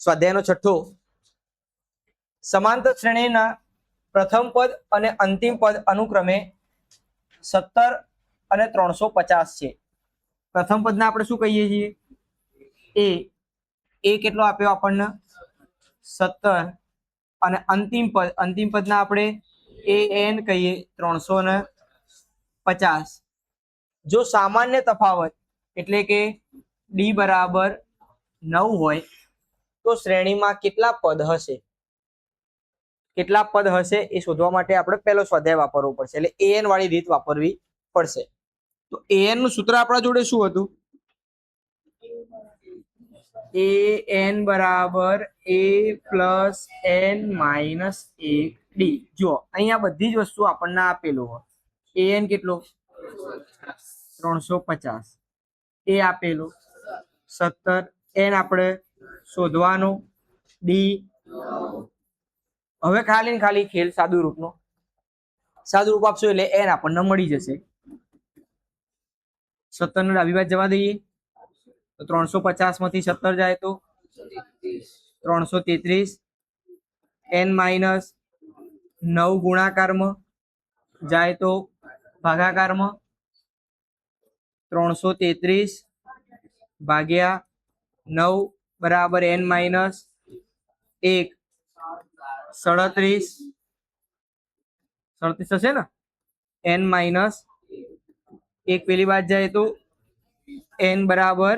સ્વાધ્યાયનો છઠ્ઠો, સમાંતર શ્રેણીના પ્રથમ પદ અને અંતિમ પદ અનુક્રમે 17 અને 350 છે. પ્રથમ પદને આપણે શું કહીએ છીએ? એ કેટલો આપ્યો આપણને? 17. અને અંતિમ પદના આપણે an કહીએ 350. જો સામાન્ય તફાવત એટલે કે d બરાબર 9 હોય તો શ્રેણીમાં કેટલા પદ હશે? કેટલા પદ હશે એ શોધવા માટે આપણે પહેલો સ્વાધ્યાય વાપરવો પડશે, એટલે an વાળી રીત વાપરવી પડશે. તો an નું સૂત્ર આપણા જોડે શું હતું? an બરાબર a plus n minus 1d. જો અહીંયા બધી જ વસ્તુ આપણને આપેલું હોય. an કેટલો? 350. એ આપેલું 17. n આપણે શોધવાનું, d. હવે ખાલી ખેલ સાદું રૂપ આપશો એટલે n આપણને મળી જશે. 17 ને ડાબી બાજુ જવા દઈએ તો 350 માંથી 17 જાય તો 333. n માઇનસ 9 ગુણાકારમાં જાય તો ભાગાકારમાં 333 ભાગ્યા 9 બરાબર n માઇનસ 1 37 થશે ને. n માઇનસ 1 પેલી બાદ જાય તો n બરાબર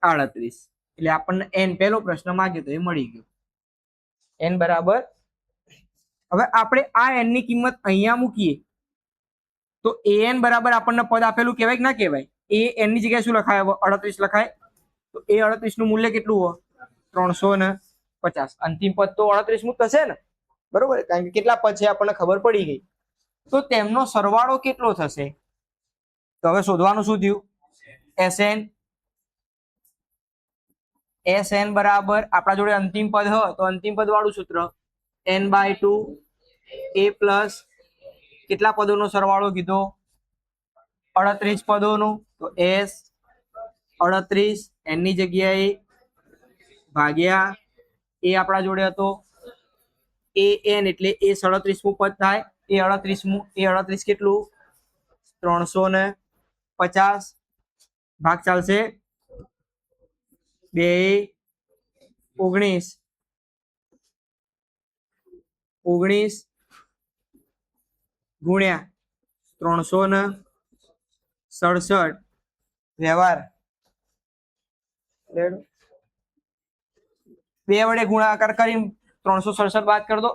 38. એટલે આપણને n પહેલો પ્રશ્ન માંગ્યો તો એ મળી ગયો. n બરાબર, હવે આપણે આ n ની કિંમત અહીંયા મૂકીએ તો an બરાબર આપણને પદ આપેલું કહેવાય કે ના કહેવાય? એ n ની જગ્યાએ શું લખાય? 38 લખાય. તો એ 38 નું મૂલ્ય કેટલું હોય? 350. અંતિમ પદ તો 38 મું થશે ને, બરોબર? કારણ કે કેટલા પદ છે આપણને ખબર પડી ગઈ. તો તેમનો સરવાળો કેટલો થશે? તો હવે શોધવાનું શું થયું? sn બરાબર આપણા જોડે અંતિમ પદ હોય તો અંતિમ પદ વાળું સૂત્ર n/2 a પ્લસ કેટલા પદોનો સરવાળો કીધો? 38 પદોનો. તો s 38 n ની જગ્યાએ ભાગ્યા એ આપણા જોડે હતો an એટલે એ 37મું પદ થાય. એ 38 કેટલું? 350. ભાગ ચાલશે 2 19 ગુણ્યા 367 વ્યવહાર 2 વડે ગુણાકાર કરી 367 બાદ કરી દો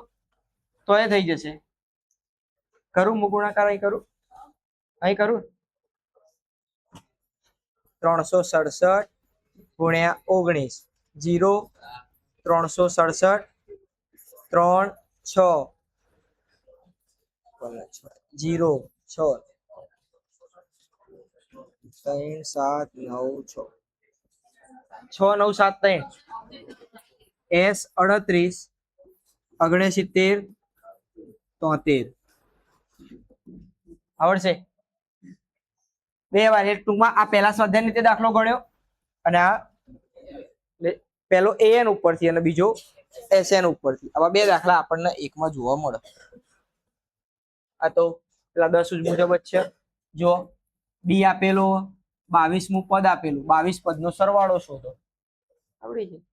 તો એ થઈ જશે. કરું ગુણાકાર? અહીં કરું 367 ગુણ્યા 19 0 367 3 6 0 6 3 7 9 6 6 9 7 3 s 38 69 73 આવડશે? બે વાર. એ ટૂંકમાં આ પહેલા સ્વાધ્યાય રીતે દાખલો ગણ્યો અને આ પહેલો an ઉપરથી અને બીજો sn ઉપરથી. આવા બે દાખલા આપણને એકમાં જોવા મળે. આ તો પેલા 10 મુજબ જ છે. જો d આપેલો 22મું પદ આપેલું, 22 પદનો સરવાળો શોધો. આવડી જાય,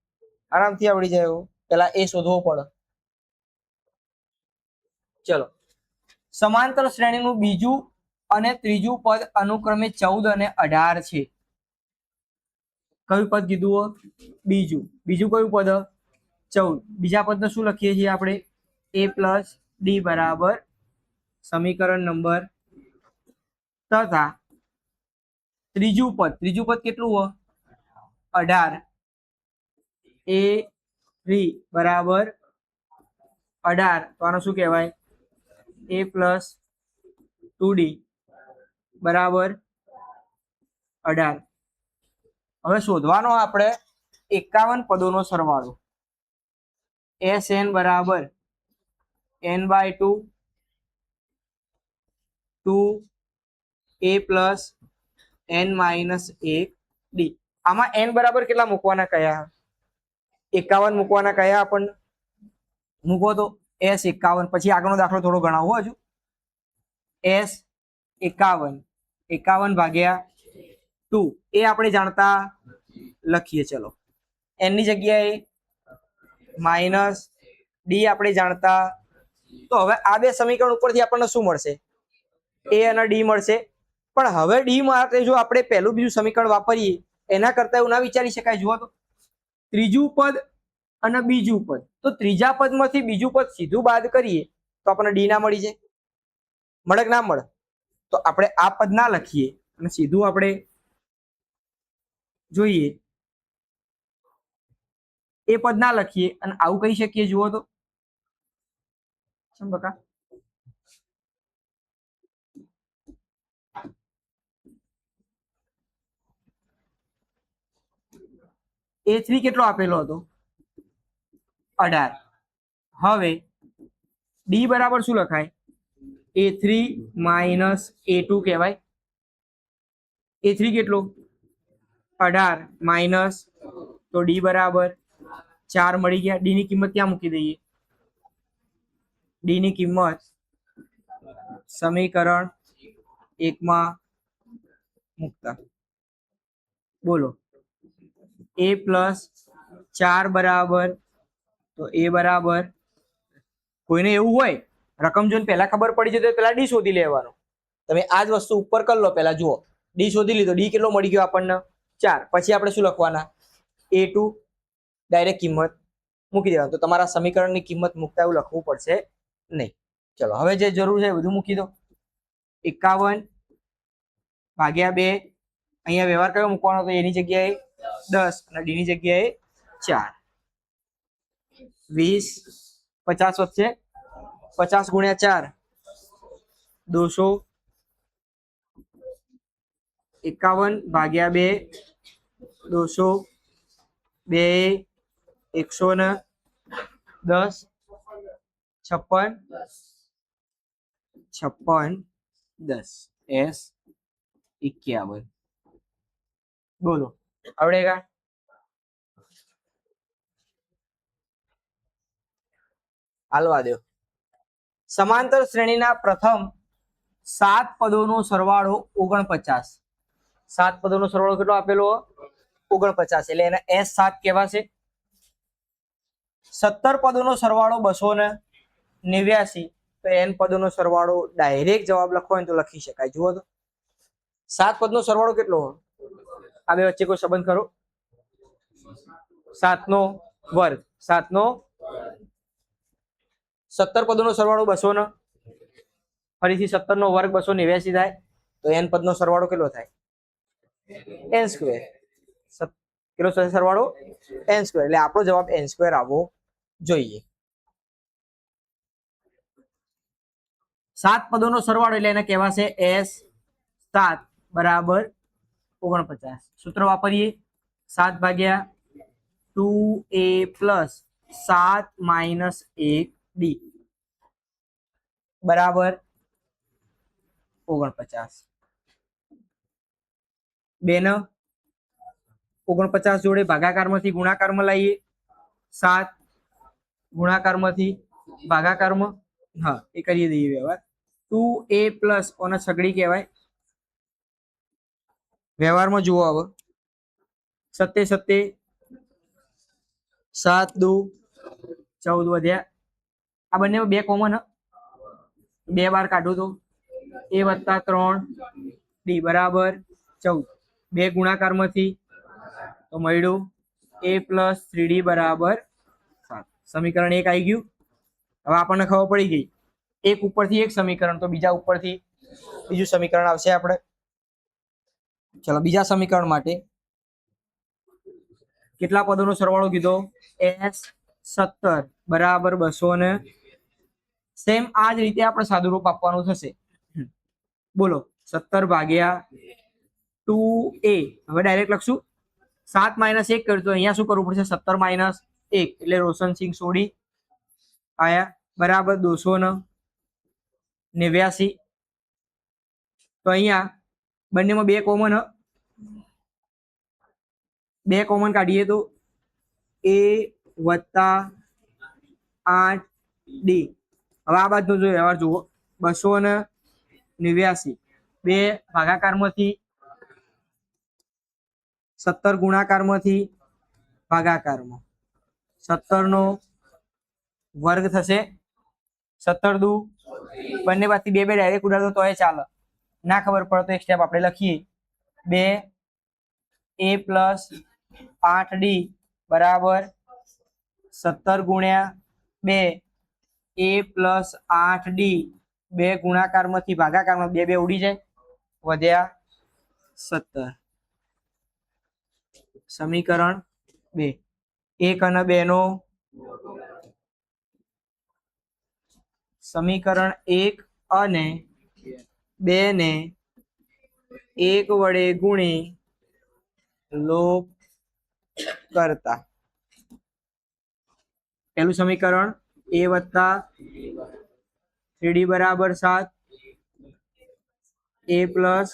આરામથી આવડી જાય. એવું પેલા એ શોધવો પડે. ચલો, સમાંતર શ્રેણીનું બીજું અને ત્રીજું પદ અનુક્રમે 14 અને 18 છે. કયું પદ કીધું? બીજું કયું પદ? 14. બીજા પદને શું લખીએ છીએ આપણે? a પ્લસ d બરાબર સમીકરણ નંબર તથા ત્રીજું પદ કેટલું હોય? 18. a 3 બરાબર 18. તો આનો શું કહેવાય? a પ્લસ 2d બરાબર 18. હવે શોધવાનો આપણે 51 પદોનો સરવાળો. sn બરાબર n/2 2a plus n minus 1d. આમાં n બરાબર કેટલા મૂકવાના કયા? 51 મૂકવાના કયા આપણને મૂકો તો S51, પછી આગળનો દાખલો થોડો ગણાવો હજુ. S51 51 ભાગ્યા 2 એ આપણે જાણતા લખીએ. ચલો n ની જગ્યાએ માઇનસ ડી આપણે જાણતા. તો હવે આ બે સમીકરણ ઉપરથી આપણને શું મળશે? એ અને ડી મળશે. પણ હવે ડી માટે જો આપણે પહેલું બીજું સમીકરણ વાપરીએ એના કરતા એવું ના વિચારી શકાય? જુઓ તો ત્રીજું પદ અને બીજું પદ, તો ત્રીજા પદમાંથી બીજું પદ સીધું બાદ કરીએ તો આપણને ડી ના મળી જાય? મળે કે ના મળે? તો આપણે આ પદ ના લખીએ અને સીધું આપણે જોઈએ એ પદ ના લખીએ અને આવું કહી શકીએ. જુઓ તો બકા A3 કેટલો આપેલો હતો? 18. હવે ડી બરાબર શું લખાય? A3 માઇનસ A2 કહેવાય. A3 કેટલો? 18 માઇનસ, તો ડી બરાબર 4 મળી ગયા. ડી ની કિંમત ક્યાં મૂકી દઈએ? ડી ની કિંમત સમીકરણ 1 માં મૂકતા. બોલો a પ્લસ 4 બરાબર, તો a બરાબર, કોઈને એવું હોય રકમ જોઈને પહેલા ખબર પડી જાય તો પહેલા ડી શોધી લેવાનો. તમે આ જ વસ્તુ ઉપર કરી લો. પહેલા જુઓ, ડી શોધી લીધો. ડી કેટલો મળી ગયો આપણને? 4. પછી આપણે શું લખવાના? A2 ડાયરેક્ટ કિંમત મૂકી દેવાનું. તો તમારા સમીકરણની કિંમત મૂકતા એવું લખવું પડશે નહીં. ચલો હવે જે જરૂર છે એ બધું મૂકી દો. 51 ભાગ્યા 2, અહીંયા વ્યવહાર કયો મૂકવાનો? તો એની જગ્યાએ 10 અને ડી ની જગ્યાએ 4. 20 50 વધશે. 50 ગુણ્યા 4 200. 51 ભાગ્યા 2 200. 2 110. 56 10 S51. બોલો આવડેગા? હાલવા દો. સમાંતર શ્રેણીના પ્રથમ 7 પદોનો સરવાળો 49. 7 પદોનો સરવાળો કેટલો આપેલો? 49. એટલે એને S7 કહેવાશે. 17 પદોનો સરવાળો 289. તો n પદોનો સરવાળો ડાયરેક્ટ જવાબ લખવો હોય તો લખી શકાય. જુઓ તો 7 પદનો સરવાળો કેટલો? આ બે વચ્ચે કોઈ સંબંધ ખરો? 7 નો વર્ગ. 7 નો 17 પદોનો સરવાળો 200 ફરીથી 17 નો વર્ગ 289 થાય. તો n પદનો સરવાળો કેટલો થાય? n square. કેટલો સરવાળો? n square. એટલે આપણો જવાબ n સ્ક્વેર આવવો જોઈએ. 7 પદોનો સરવાળો એટલે એને કહેવાશે S7 બરાબર 49. સૂત્ર વાપરીએ. 7 ભાગ્યા 2a પ્લસ 7 માઇનસ 1d બરાબર 49. 2 ને 49 જોડે ભાગાકારમાંથી ગુણાકારમાં લાવીએ. 7 ગુણાકારમાંથી ભાગાકારમાં, હા એ કરી દઈએ વ્યવહાર. 2a પ્લસ ઓને સગડી કહેવાય. વ્યવહારમાં જુઓ હવે 7 7 7 2 14 વધ્યા. આ બંને 2 કોમન, 2 બાર કાઢો તો a વત્તા 3d બરાબર 14. 2 ગુણાકારમાંથી તો મળ્યું a પ્લસ 3d બરાબર 7. સમીકરણ 1 આવી ગયું. હવે આપણને ખબર પડી ગઈ એક ઉપરથી એક સમીકરણ, તો બીજા ઉપરથી બીજું સમીકરણ આવશે આપણે. ચલો બીજા સમીકરણ માટે કેટલા પદોનો સરવાળો કીધો? S17 બરાબર 200 સેમ આ જ રીતે આપણે સાદુરૂપ આપવાનું થશે. બોલો 17 ભાગ્યા 2a. હવે ડાયરેક્ટ લખશું. 7 માઇનસ 1 કર્યું તો અહીંયા શું કરવું પડશે? 17 માઇનસ 1 એટલે રોશન સિંહ છોડી આયા બરાબર 289. તો અહીંયા બંનેમાં 2 કોમન, 2 કોમન કાઢીએ તો a વત્તા 8D. હવે આ બાજુ જો વ્યવહાર જુઓ, 289 બે ભાગાકારમાંથી 17 ગુણાકારમાંથી ભાગાકારમાં 17 નો વર્ગ થશે. 17 દુ બંને બાજુથી બે બે ડાયરેક્ટ ઉડાડો તો એ ચાલે, ના ખબર પડે તો એક સ્ટેપ આપણે લખીએ. 2A પ્લસ 8D બરાબર 17 ગુણ્યા 2 A પ્લસ 8D. બે ગુણાકારમાંથી ભાગાકારમાં બે બે ઉડી જાય, વધ્યા 17. સમીકરણ 2. 1 અને 2 નો સમીકરણ 1 અને 2 ને 1 વડે ગુણી લોપ કરતા. પહેલું સમીકરણ A વત્તા 3D બરાબર 7, A પ્લસ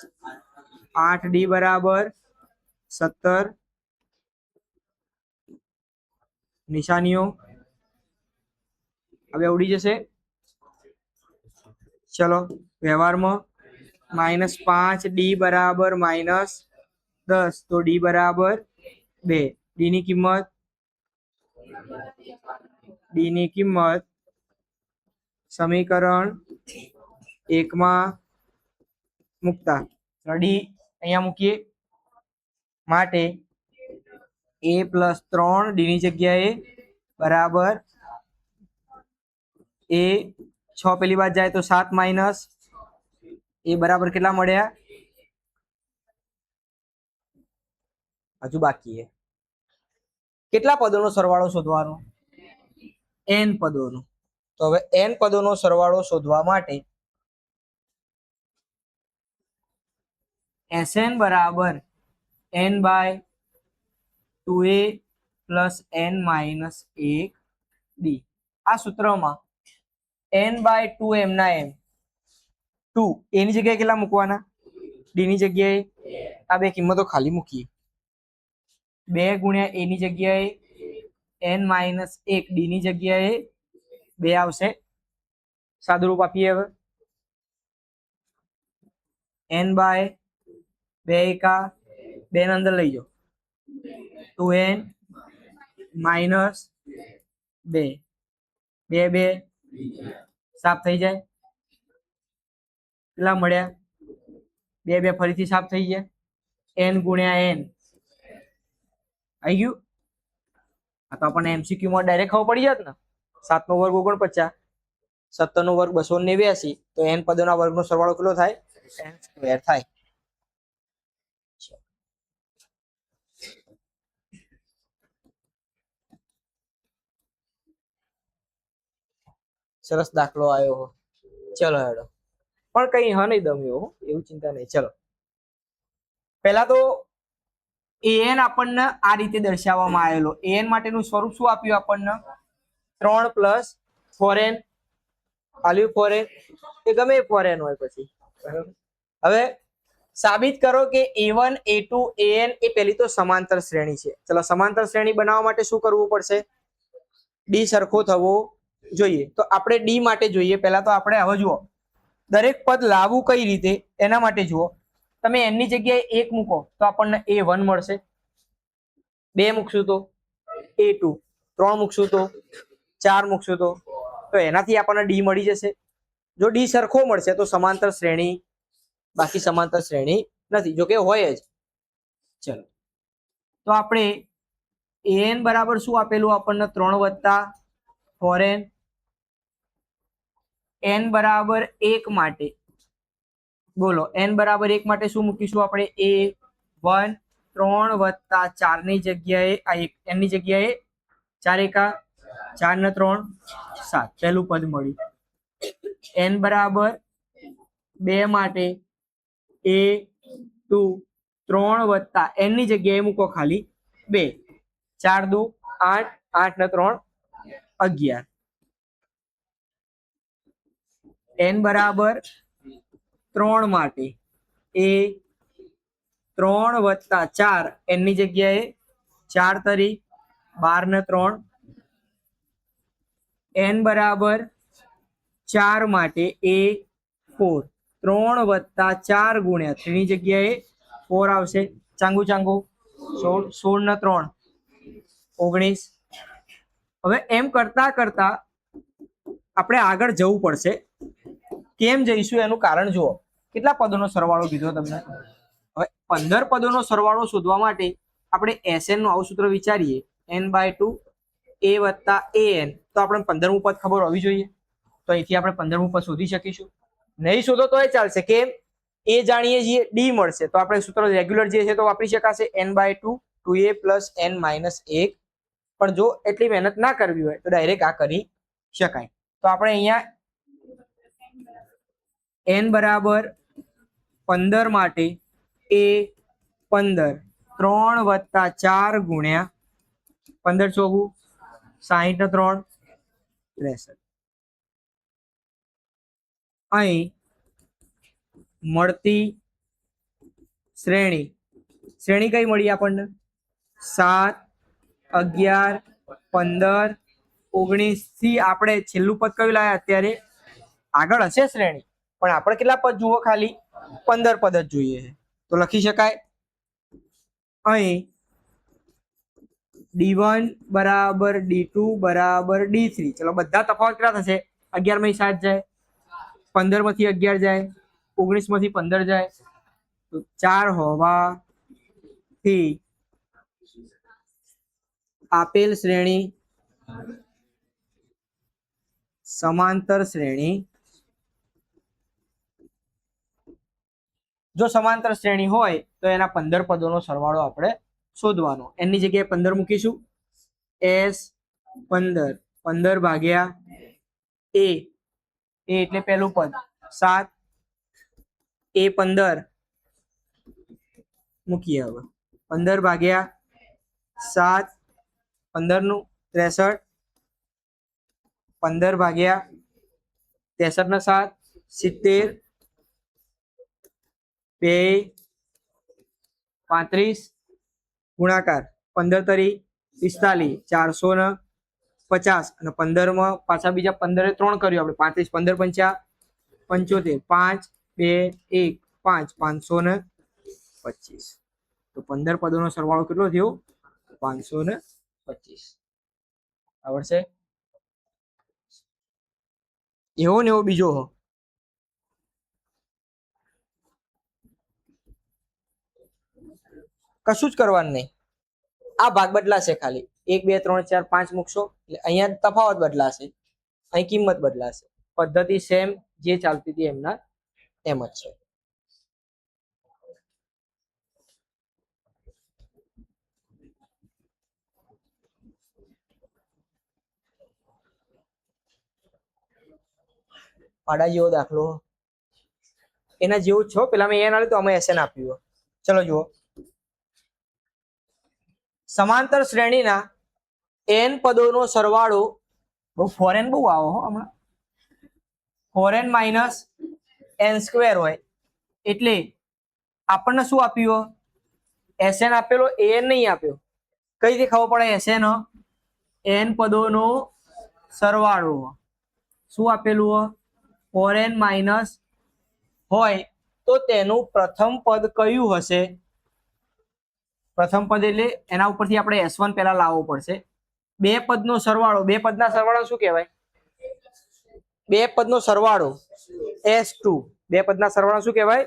8D બરાબર 17. નિશાનીઓ હવે ઉડી જશે. ચલો વ્યવહારમાં -5D બરાબર -10, તો D બરાબર 2. D ની કિંમત સમીકરણ 1 માં મૂકતા D અહીંયા મૂકીએ. માટે A પ્લસ 3 D ની જગ્યાએ બરાબર A 6 પેલી બાદ જાય તો 7 માઇનસ A બરાબર કેટલા મળ્યા? હજુ બાકી છે. કેટલા પદોનો સરવાળો શોધવાનો? n પદોનો. તો હવે n પદોનો સરવાળો શોધવા માટે Sn બરાબર n by 2A plus n minus 1D. આ સૂત્રમાં n બાય 2m ના m 2 A ની જગ્યાએ કેટલા મૂકવાના? D ની જગ્યાએ આ બે કિંમતો ખાલી મૂકીએ. 2 ગુણ્યા A ની જગ્યાએ n માઇનસ 1, D ની જગ્યાએ 2 આવશે. સાદુરૂપ આપીએ. હવે n બાય 2 એકા 2 ને અંદર લઈ જાઓ, 2n માઇનસ 2, 2 2 સાફ થઈ જાય. કેટલા મળ્યા? 2 2 ફરીથી સાફ થઈ ગયા. n ગુણ્યા n આવી ગયું. આ તો આપણને MCQ માં ડાયરેક્ટ ખબર પડી જાત ને. 7 નો વર્ગ 49, 17 નો વર્ગ 289, તો n પદોના વર્ગનો સરવાળો કેટલો થાય? n સ્ક્વેર થાય. સરસ દાખલો આવ્યો. ચલો હેડો, પણ કઈ હ નહીં દમ એવું ચિંતા નહીં. ચલો પહેલા તો an આપણને આ રીતે દર્શાવવામાં આવેલો. an માટેનું સ્વરૂપ શું આપ્યું આપણને? 3 પ્લસ 4n આલ્યું. 4n એ ગમે 4n હોય પછી. હવે સાબિત કરો કે a1 a2 an એ પહેલી તો સમાંતર શ્રેણી છે. ચલો સમાંતર શ્રેણી બનાવવા માટે શું કરવું પડશે? d સરખો થવો જોઈએ. તો આપણે d માટે જોઈએ. પહેલા તો આપણે હવે જુઓ દરેક પદ લાવવું કઈ રીતે એના માટે જુઓ. તમે n ની જગ્યાએ 1 મૂકો તો આપણને a1 મળશે. 2 મૂકશું તો a2, 3 મૂકશું તો 4 મૂકશું તો એનાથી આપણને d મળી જશે. જો d સરખો મળશે તો સમાંતર શ્રેણી, બાકી સમાંતર શ્રેણી નથી. જો કે હોય જ. ચલો તો આપણે an બરાબર શું આપેલું આપણને? 3 વત્તા 4n. n બરાબર 1 માટે બોલો, n બરાબર 1 માટે શું મૂકીશું આપણે? a1 3 વત્તા 4 ની જગ્યાએ n ની જગ્યાએ 4 એકા 4 ને 3 7. પહેલું પદ મળ્યું. n બરાબર 2 માટે a2 3 વત્તા n ની જગ્યાએ મૂકો ખાલી 2, 4 દુ 8, 8 ને 3 11. n બરાબર 3 માટે a 3 વત્તા 4 n ની જગ્યાએ 4 તરી 12 ને 3 n બરાબર 4 માટે A4 3 વત્તા 4 ગુણ્યા 3 ની જગ્યાએ 4 આવશે. ચાંગુ ચાંગુ 16 16 ને 3 19. હવે એમ કરતા કરતા આપણે આગળ જવું પડશે. કેમ જઈશું એનું કારણ જુઓ. કેટલા પદોનો સરવાળો કીધો તમને? હવે 15 પદોનો સરવાળો શોધવા માટે આપણે SN નું આવું સૂત્ર વિચારીએ, n/2 a વત્તા an. તો આપણે 15મું પદ ખબર હોવી જોઈએ, તો અહીંથી આપણે 15મું પદ શોધી શકીશું. નહીં શોધો તો એ ચાલશે. કેમ? એ જાણીએ છીએ, ડી મળશે, તો આપણે સૂત્ર રેગ્યુલર જે છે તો વાપરી શકાશે, n/2 2a + n - 1. પણ જો એટલી મહેનત ના કરવી હોય તો ડાયરેક્ટ આ કરી શકાય. તો આપણે અહીંયા n બરાબર 15 માટે A15 3 વત્તા 4 ગુણ્યા 15 ચોગુ 60 ને 3 63. અહીં મળતી શ્રેણી કઈ મળી આપણને? 7 11 15 19 થી આપણે છેલ્લું પદ કયું લાયા અત્યારે? આગળ હશે શ્રેણી, પણ આપણે કેટલા પદ જુઓ? ખાલી 15 પદ જ જોઈએ છે. તો લખી શકાય અહીં D1 બરાબર D2 બરાબર D3. ચલો બધા તફાવત કેટલા થશે? 11 માંથી 7 જાય, 15 માંથી 11 જાય, 19 માંથી 15 જાય, તો 4 હોવાથી આપેલ શ્રેણી સમાંતર શ્રેણી. જો સમાંતર શ્રેણી હોય તો એના 15 પદોનો સરવાળો આપણે શોધવાનો. એની જગ્યાએ 15 મૂકીશું. S15 15 ભાગ્યા A એટલે પહેલું પદ 7, A15 મૂકીએ. હવે 15 ભાગ્યા 7 15 નું 63, 15 ભાગ્યા 63 ના 7 70, 2 35 ગુણાકાર 15 તરી 45 450 અને 15 માં પાછા બીજા 15 3 કર્યું આપણે 35 15 પંચા 75 5 2 1 5 525. તો 15 પદોનો સરવાળો કેટલો થયો? 525. આવડશે? એવો ને એવો બીજો હો. કશું જ કરવાનું નહીં. આ ભાગ બદલાશે, ખાલી 1 2 3 4 5 મૂકશો એટલે અહીંયા તફાવત બદલાશે, અહીં કિંમત બદલાશે. પદ્ધતિ સેમ જે ચાલતી હતી એમના એમ જ છે. પાડા જેવો દાખલો એના જેવું જ છો. પેલા મેં એન આપ્યું તો અમે SN આપ્યું. ચલો જુઓ. સમાંતર શ્રેણીના n પદોનો સરવાળો, બહુ ફોરેન બહુ આવો હમણાં, 4n - n² હોય એટલે આપણને શું આપ્યું? SN આપેલો, an નહીં આપ્યો. કઈ રીતે ખબર પડે SN? n પદોનો સરવાળો. શું આપેલું? 4n - હોય તો તેનું પ્રથમ પદ કયું હશે? પ્રથમ પદ એટલે એના ઉપરથી આપણે S1 પહેલા લાવવો પડશે. બે પદનો સરવાળો, બે પદના સરવાળો શું કહેવાય? બે પદનો સરવાળો S2. બે પદના સરવાળો શું કહેવાય?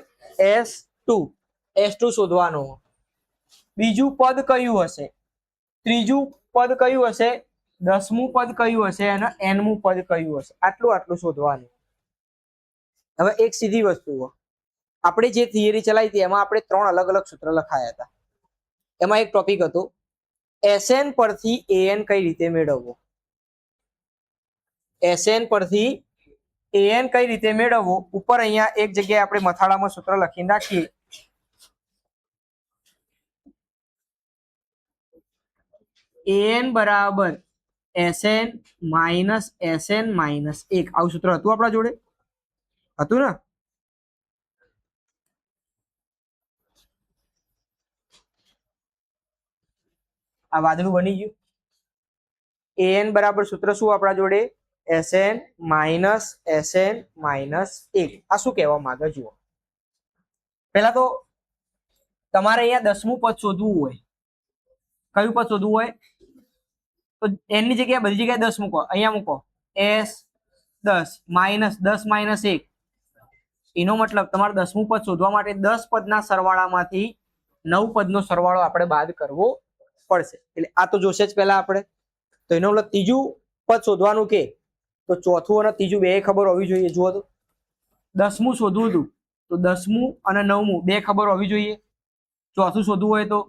S2. S2 શોધવાનો. બીજું પદ કયું હશે? ત્રીજું પદ કયું હશે? 10મું પદ કયું હશે? અને nમું પદ કયું હશે? આટલું શોધવાનું. હવે એક સીધી વસ્તુ, આપણે જે થિયરી ચલાવી હતી એમાં આપણે 3 અલગ અલગ સૂત્ર લખાયા હતા. એમાં એક ટોપિક હતો SN પરથી AN કઈ રીતે મેળવવો. SN પરથી AN કઈ રીતે મેળવવો. ઉપર અહીંયા એક જગ્યાએ આપણે મથાળામાં સૂત્ર લખીને રાખીએ. AN બરાબર SN - SN - 1. આવું સૂત્ર હતું આપણા જોડે? હતું ને? આ વાદળું બની ગયું. AN બરાબર સૂત્ર શું આપણા જોડે? Sn minus Sn minus 1. આ શું કહેવા માંગે જુઓ. પહેલા તો તમારે અહીંયા 10મું પદ શોધવું હોય. કયું પદ શોધવું હોય? તો n ની જગ્યાએ બધી જગ્યાએ 10 મૂકો. અહીંયા મૂકો S 10 -10 - 1. એનો મતલબ તમારે 10મું પદ શોધવા માટે 10 પદના સરવાળામાંથી 9 પદનો સરવાળો આપણે બાદ કરવો પડશે. એટલે આ તો જોશે જ પહેલા આપણે. તો એનો મતલબ ત્રીજું પદ શોધવાનું કે તો ચોથું અને ત્રીજું બે ખબર હોવી જોઈએ. જુઓ તો 10મું શોધવું હતું તો 10મું અને 9મું બે ખબર હોવી જોઈએ. ચોથું શોધવું હોય તો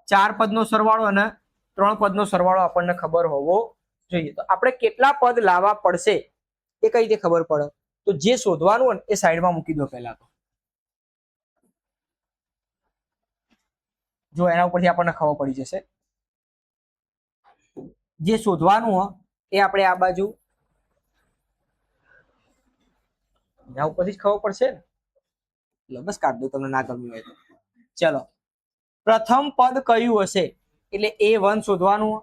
4 પદનો સરવાળો અને 3 પદનો સરવાળો આપણને ખબર હોવો જોઈએ. તો આપણે કેટલા પદ લાવવા પડશે એ કઈ રીતે ખબર પડે? તો જે શોધવાનું હોય એ સાઈડમાં મૂકી દો પહેલા. તો જો એના ઉપરથી આપણને ખબર પડી જશે. જે શોધવાનું હોય એ આપણે આ બાજુ એના ઉપરથી જ ખબર પડશે ને. બસ કાઢ દો તમને ના ગમ્યું હોય તો. ચલો, પ્રથમ પદ કયું હશે? એટલે A1 શોધવાનું.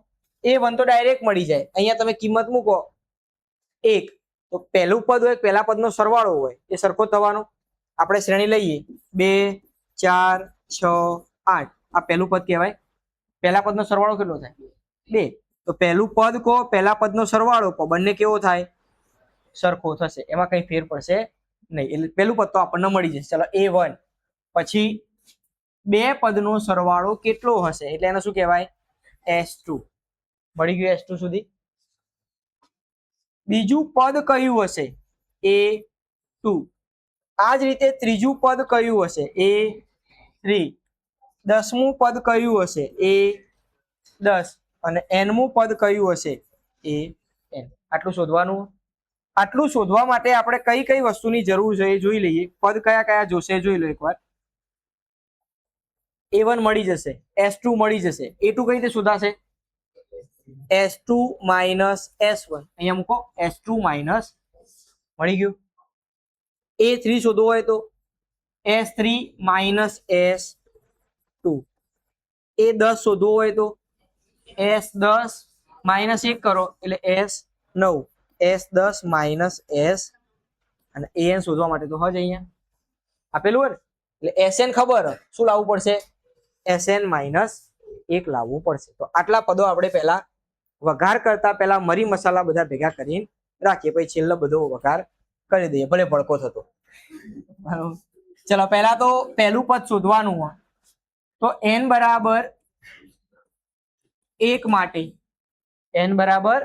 A1 તો ડાયરેક્ટ મળી જાય. અહીંયા તમે કિંમત મૂકો 1. તો પહેલું પદ હોય પહેલા પદનો સરવાળો હોય એ સરખો થવાનો. આપણે શ્રેણી લઈએ 2 4 6 8. આ પહેલું પદ કહેવાય. પહેલા પદનો સરવાળો કેટલો થાય? 2. તો પહેલું પદ કહો પહેલા પદનો સરવાળો કહો બંને કેવો થાય? સરખો થશે. એમાં કઈ ફેર પડશે નહીં. એટલે પહેલું પદ તો આપણને મળી જશે. ચલો A1. પછી બે પદનો સરવાળો કેટલો હશે? એટલે એને શું કહેવાય? S2. મળી ગયું S2 સુધી. બીજું પદ કયું હશે? A2. આ જ રીતે ત્રીજું પદ કયું હશે? A3. 10મું પદ કયું હશે? A10. અને nમું પદ કયું હશે? An. આટલું શોધવાનું. આટલું શોધવા માટે આપણે કઈ કઈ વસ્તુની જરૂર છે એ જોઈ લઈએ. પદ કયા કયા જોશે જોઈ લો એકવાર. A1 મળી જશે, S2 મળી જશે. A2 કઈ રીતે શોધાશે? S2 minus S1. અહીંયા મૂકો S2 માઇનસ. મળી ગયું. A3 શોધવો હોય તો S3 માઇનસ S2. A10 શોધવો હોય તો S10 માઇનસ 1 કરો એટલે S9. S10 માઇનસ S અને An શોધવા માટે તો હજ અહીંયા આપેલું હોય ને એટલે Sn ખબર શું લાવવું પડશે? Sn માઇનસ 1 લાવવું પડશે. તો આટલા પદો આપણે પહેલા વઘાર કરતા પહેલા મરી મસાલા બધા ભેગા કરીને રાખીએ. પછી છેલ્લો બધો વઘાર કરી દઈએ ભલે ભડકો થતો. ચલો પહેલા તો પહેલું પદ શોધવાનું હોય તો n બરાબર 1 માટે n બરાબર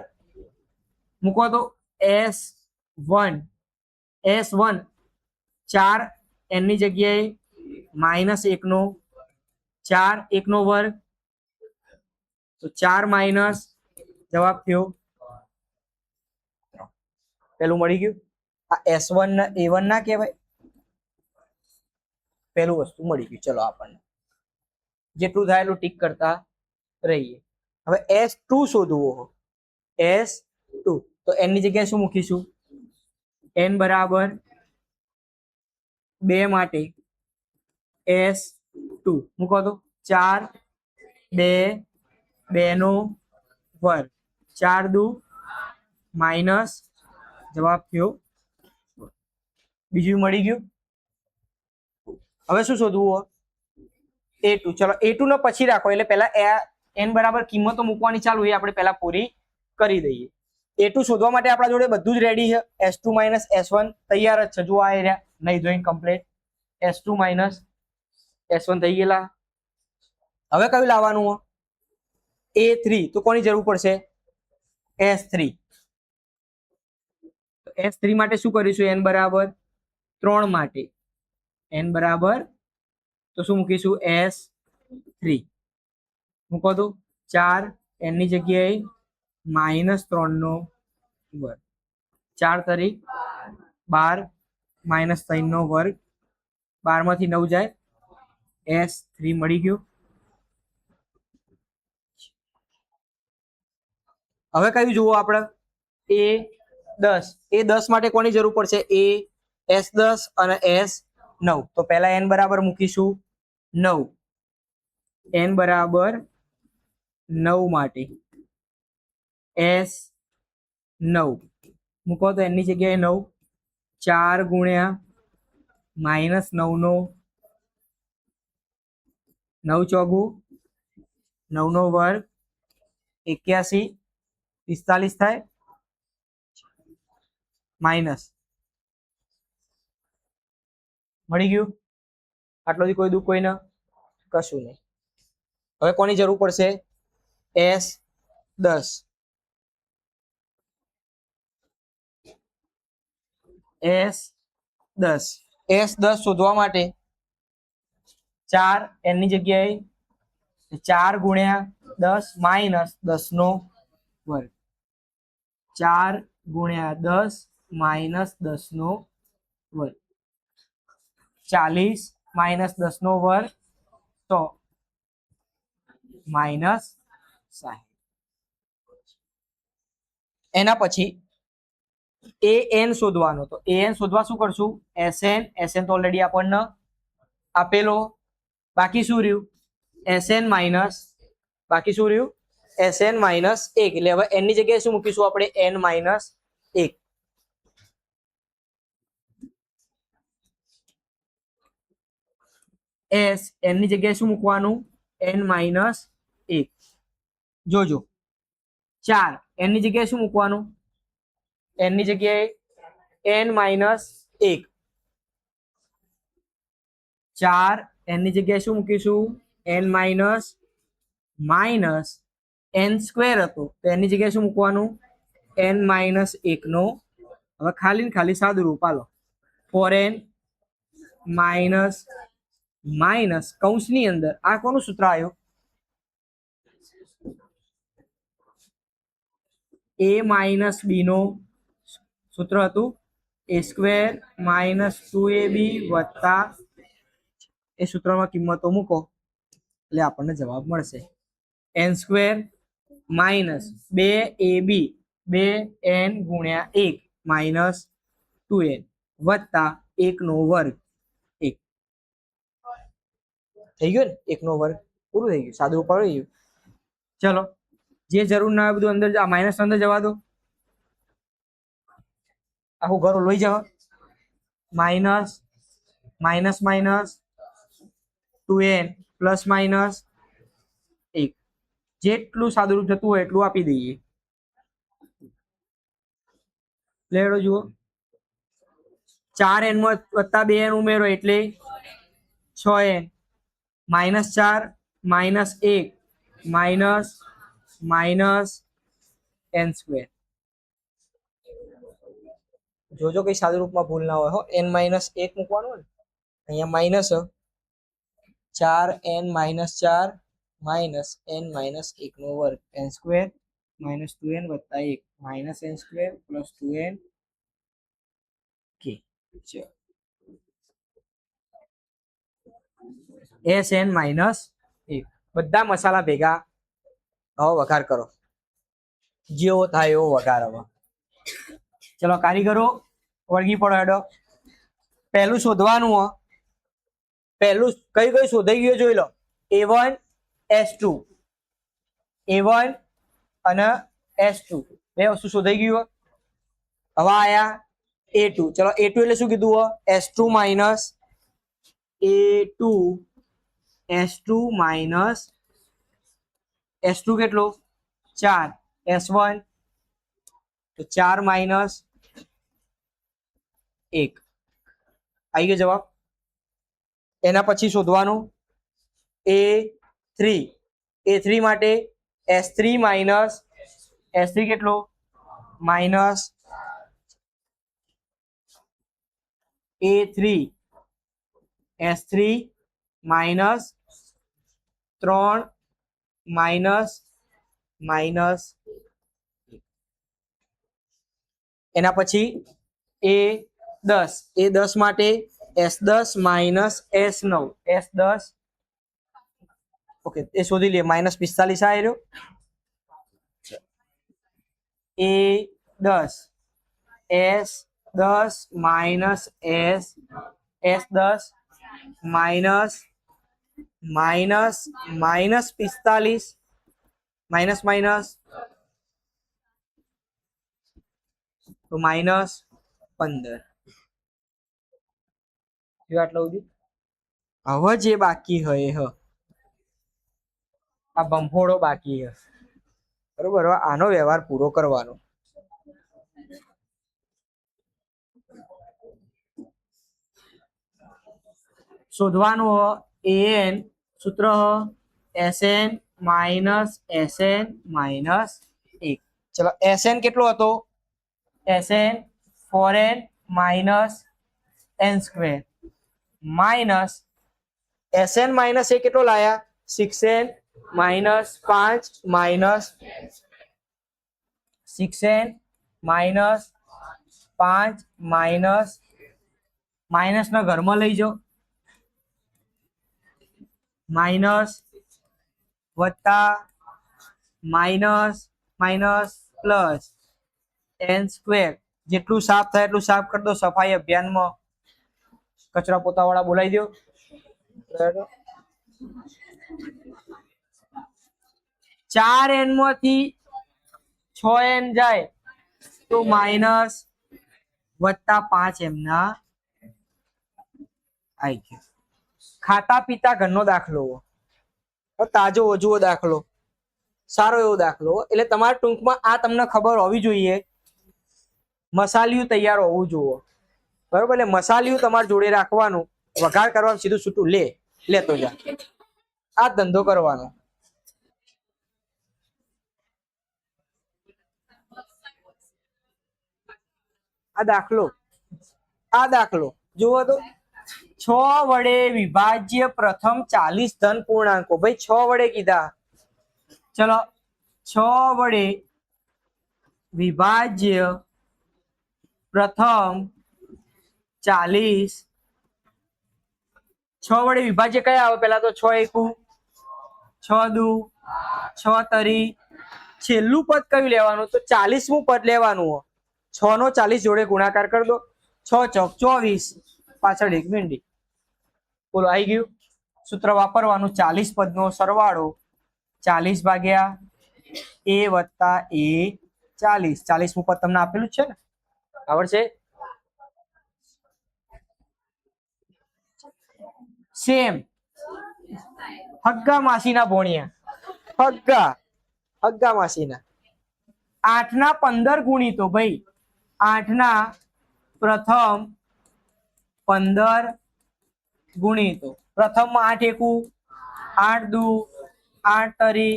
મૂકો તો S1 4 n ની જગ્યાએ -1 નો 4 1 નો વર્ગ તો 4 માઇનસ જવાબ થયો 3. પેલું મળી ગયું. આ S1 ને A1 ના કહેવાય. પેલું વસ્તુ મળી ગયું. ચલો આપણને જેટલું થાય એટલું ટીક કરતા રહીએ. હવે S2 શોધવું. S2 તો n ની જગ્યાએ શું મૂકીશું? n બરાબર 2 માટે S2 મૂકો તો 4 2 2 નો વર્ગ 4 દુ માઇનસ જવાબ થયો. બીજું મળી ગયું. હવે શું શોધવું? A2. ચલો A2 ને પછી રાખો એટલે પહેલા n બરાબર કિંમતો મૂકવાની ચાલુ એ આપણે પહેલા પૂરી કરી દઈએ. A2 શોધવા માટે આપણા જોડે બધું જ રેડી છે. S2 માઇનસ S1 તૈયાર જ છે. જો આ એરિયા નહીં જોઈને કમ્પ્લીટ S2 માઇનસ S1 થઈ ગયેલા. હવે કયું લાવવાનું? A3. તો કોની જરૂર પડશે? S3. S3 માટે શું કરીશું? n બરાબર 3 માટે n બરાબર તો શું મૂકીશું? S3 મૂકો તો 4 n ની જગ્યાએ -3 નો વર્ગ 4 તારીખ 12 -3 નો વર્ગ 12 માંથી 9 જાય S3 મળી ગયું. હવે કયું જુઓ આપણે? A10 માટે કોની જરૂર પડશે? S10 અને S9. તો પહેલા n બરાબર મૂકીશું 9. n બરાબર 9 માટે S9 મૂકો તો એની જગ્યાએ 9, 4 ગુણ્યા -9 નો 9 ચોગું 9 નો વર્ગ 81, 45 થાય માઇનસ મળી ગયું. આટલોથી કોઈ દુઃખ કોઈને કશું નહીં. હવે કોની જરૂર પડશે? S10. S10 શોધવા માટે 4 એની જગ્યાએ 4 ગુણ્યા 10 માઇનસ 10 નો વર્ગ, 4 ગુણ્યા 10 માઇનસ 10 નો વર્ગ, 40 માઇનસ 10 નો વર્ગ 100 માઇનસ 60. એના પછી an શોધવાનો. તો an શોધવા શું કરશું? sn તો ઓલરેડી આપણને આપેલો. બાકી શું રહ્યું? sn માઇનસ, બાકી શું રહ્યું? sn minus 1. એટલે હવે n ની જગ્યાએ શું મૂકીશું આપણે? n minus 1. s n ની જગ્યાએ શું મૂકવાનું? n minus 1. જોજો 4 n ની જગ્યાએ શું મૂકવાનું? n ની જગ્યાએ n માઇનસ 1. 4 n ની જગ્યાએ શું મૂકીશું? n માઇનસ n સ્ક્વેર હતો તો એની જગ્યાએ શું મૂકવાનું? n માઇનસ 1 નો. હવે ખાલી ને ખાલી સાદું રૂપ આલો. 4n માઇનસ કૌંસની અંદર આ કોનું સૂત્ર આવ્યું? a માઇનસ b નો સૂત્ર હતું a સ્ક્વેર માઇનસ 2ab વત્તા એ સૂત્રમાં કિંમતો મૂકો એટલે આપણને જવાબ મળશે. n square minus 2ab 2n ગુણ્યા 1 માઇનસ 2n વત્તા 1 નો વર્ગ 1. થઈ ગયું ને? 1 નો વર્ગ પૂરું થઈ ગયું, સાદું પડી ગયું. ચલો જે જરૂર ના હોય બધું અંદર માઇનસ અંદર જવા દો. આખું ઘર લઈ જાઓ. Minus minus minus 2n plus minus 1. જેટલું સાદું રૂપ જતું હોય એટલું આપી દઈએ. લેડો જુઓ 4n વત્તા 2n ઉમેરો એટલે 6n minus 4 minus 1 minus n square. જોજો કઈ સાદું રૂપમાં ભૂલ ના હોય હો. n માઇનસ 1 મૂકવાનું ને અહીંયા minus 4n minus 4 minus n minus 1 નો વર્ગ n સ્ક્વેર માઇનસ 2n વત્તા 1 minus n square plus 2n કે sn માઇનસ 1. બધા મસાલા ભેગા હવે વઘાર કરો. જેવો થાય એવો વઘાર. હવે ચલો કારીગરો વળગી પડો હેડો. પહેલું શોધવાનું હો. પહેલું કઈ કઈ શોધાઈ ગયું જોઈ લો. a1 s2 a1 અને s2 બે વસ્તુ શોધાઈ ગયું. હવે આયા a2. ચલો a2 એટલે શું કીધું? s2 minus a2 s2 minus s2 કેટલો? 4 s1 તો 4 માઇનસ 1 આવી ગયો જવાબ. એના પછી શોધવાનું a3 માટે s3 માઇનસ s3 કેટલો? Minus a3 s3 minus 3 minus minus. એના પછી a10 માટે s10 minus s9 s10 okay એ શોધી લઈએ. માઇનસ 45 આ રહ્યો. a10 s10 minus s10 minus minus minus 45 minus minus તો -15 આટલું બધું. હવે જે બાકી હોય આ બંફોડો બાકી છે બરોબર. હવે આનો વ્યવહાર પૂરો કરવાનો. શોધવાનું an સૂત્ર SN - SN - 1. ચલો SN કેટલો હતો? SN 4n - n square minus SN minus એ કેટલો લાયા? 6n - 5 6n - 5 માઇનસ ના ઘરમાં લઈ જાઓ માઇનસ વત્તા minus minus plus n square. જેટલું સાફ થાય એટલું સાફ કરી દો. સફાઈ અભિયાનમાં કચરા પોતા વાળા બોલાવી દો. 4n માંથી 6n જાય તો માઇનસ વત્તા 5m ના આવી ગયો. ખાતા પીતા ઘરનો દાખલો, તાજો ઓજુઓ દાખલો, સારો એવો દાખલો. એટલે તમારા ટૂંકમાં આ તમને ખબર હોવી જોઈએ. મસાલિયું તૈયાર હોવું જોઈએ બરોબર. એટલે મસાલિયું તમારે જોડે રાખવાનું. વઘાર કરવાનું સીધું છૂટું લેતો જા. આ ધંધો કરવાનો. આ દાખલો જુઓ તો 6 વડે વિભાજ્ય પ્રથમ 40 ધન પૂર્ણાંકો. ભાઈ 6 વડે કીધા. ચલો 6 વડે વિભાજ્ય પ્રથમ 40. 6 વડે વિભાજ્ય કયા આવે? પેલા તો 6 એકુ 6 દુ 6 તરી. છેલ્લું પદ કયું લેવાનું? તો 40મું પદ લેવાનું. 6 નો 40 જોડે ગુણાકાર કરી દો. 6 ચોક 24. પાછળ 1 મીંડી. બોલો આવી ગયું. સૂત્ર વાપરવાનું. 40 પદનો સરવાળો 40 ભાગ્યા a વત્તા a 40. 40મું પદ તમને આપેલું જ છે ને, આવડશે? સેમ હગ્ગા માસીના ભોણિયા. હગ્ગા માસીના. 8 ના 15 ગુણીતો. ભાઈ 8 ના પ્રથમ 15 ગુણીતો. પ્રથમમાં 8 એકુ 8 દુ 8 તરી.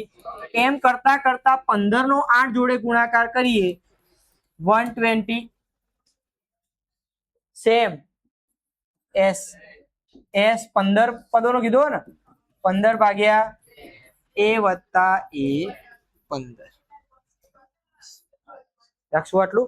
એમ કરતા કરતા 15 નો 8 જોડે ગુણાકાર કરીએ 120. સેમ s 15 પદોનો કીધો ને. 15 ભાગ્યા a વત્તા a 15. રાખશું આટલું.